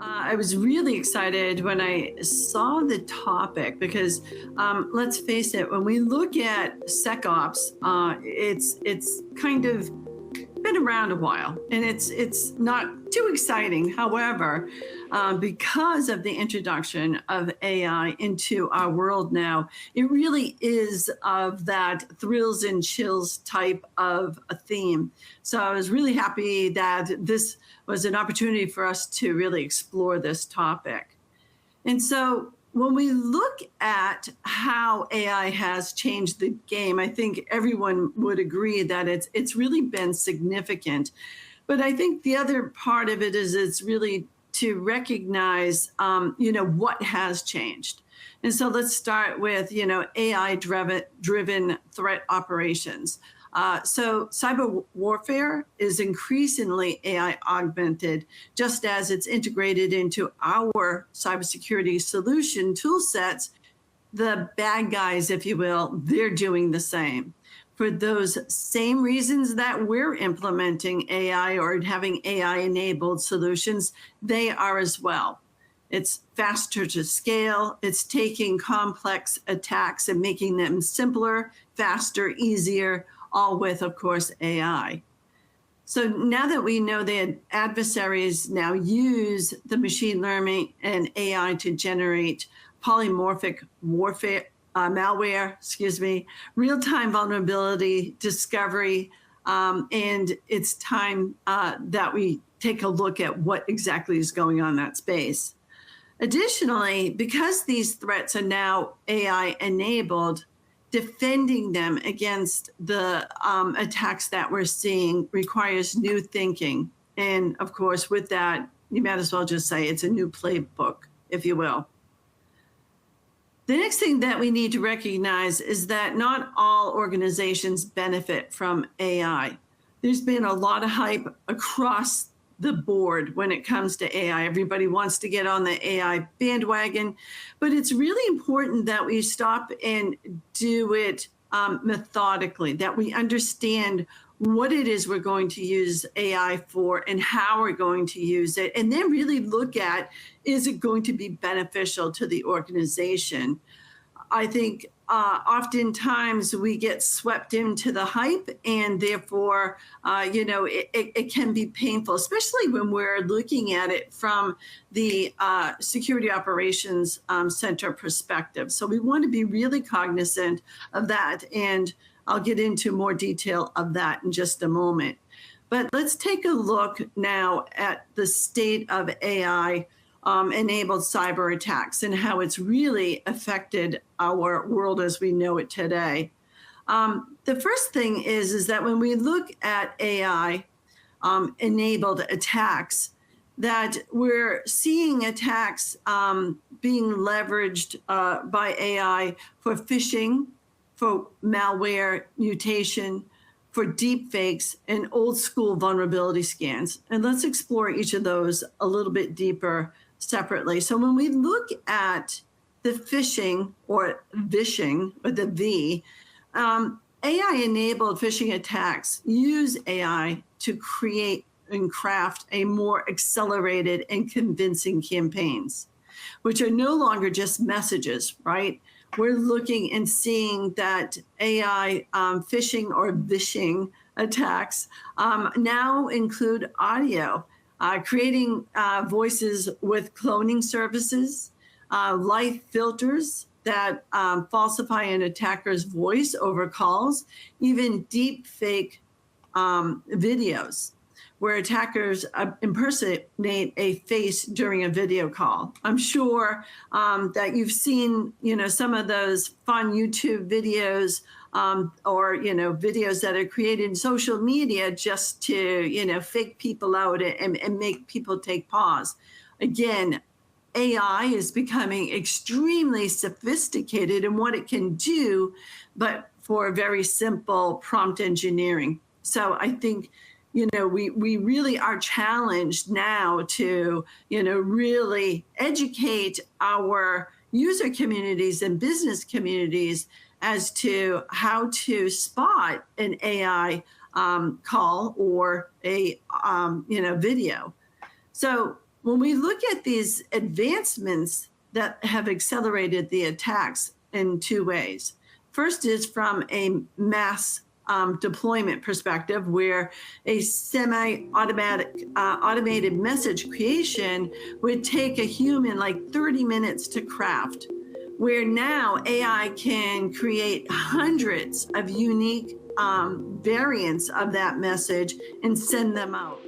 I was really excited when I saw the topic because let's face it, when we look at SecOps, it's kind of been around a while, and it's not too exciting. However, because of the introduction of AI into our world now, it really is of that thrills and chills type of a theme. So I was really happy that this was an opportunity for us to really explore this topic. And so when we look at how AI has changed the game, I think everyone would agree that it's really been significant. But I think the other part of it is it's really to recognize, what has changed. And so let's start with, AI-driven threat operations. So cyber warfare is increasingly AI augmented, just as it's integrated into our cybersecurity solution tool sets. The bad guys, if you will, they're doing the same. For those same reasons that we're implementing AI or having AI-enabled solutions, they are as well. It's faster to scale. It's taking complex attacks and making them simpler, faster, easier, all with, of course, AI. So now that we know that adversaries now use the machine learning and AI to generate polymorphic warfare, malware, real-time vulnerability discovery, and it's time that we take a look at what exactly is going on in that space. Additionally, because these threats are now AI enabled, defending them against the attacks that we're seeing requires new thinking. And of course, with that, you might as well just say it's a new playbook, if you will. The next thing that we need to recognize is that not all organizations benefit from AI. There's been a lot of hype across the board when it comes to AI. Everybody wants to get on the AI bandwagon, but it's really important that we stop and do it methodically, that we understand what it is we're going to use AI for and how we're going to use it, and then really look at, is it going to be beneficial to the organization? I think oftentimes we get swept into the hype, and therefore, it can be painful, especially when we're looking at it from the Security Operations Center perspective. So we want to be really cognizant of that, and I'll get into more detail of that in just a moment. But let's take a look now at the state of AI enabled cyber attacks and how it's really affected our world as we know it today. The first thing is that when we look at AI enabled attacks, that we're seeing attacks being leveraged by AI for phishing, for malware mutation, for deep fakes, and old school vulnerability scans. And let's explore each of those a little bit deeper separately. So when we look at the phishing or vishing with the V, AI-enabled phishing attacks use AI to create and craft a more accelerated and convincing campaigns, which are no longer just messages, right? We're looking and seeing that AI phishing or vishing attacks now include audio, creating voices with cloning services, live filters that falsify an attacker's voice over calls, even deep fake videos where attackers impersonate a face during a video call. I'm sure that you've seen, some of those fun YouTube videos or, videos that are created in social media just to, fake people out and make people take pause. Again, AI is becoming extremely sophisticated in what it can do, but for very simple prompt engineering. So I think, we really are challenged now to, really educate our user communities and business communities as to how to spot an AI call or a, video. So When we look at these advancements that have accelerated the attacks in two ways. First is from a mass deployment perspective, where a automated message creation would take a human like 30 minutes to craft, where now AI can create hundreds of unique variants of that message and send them out.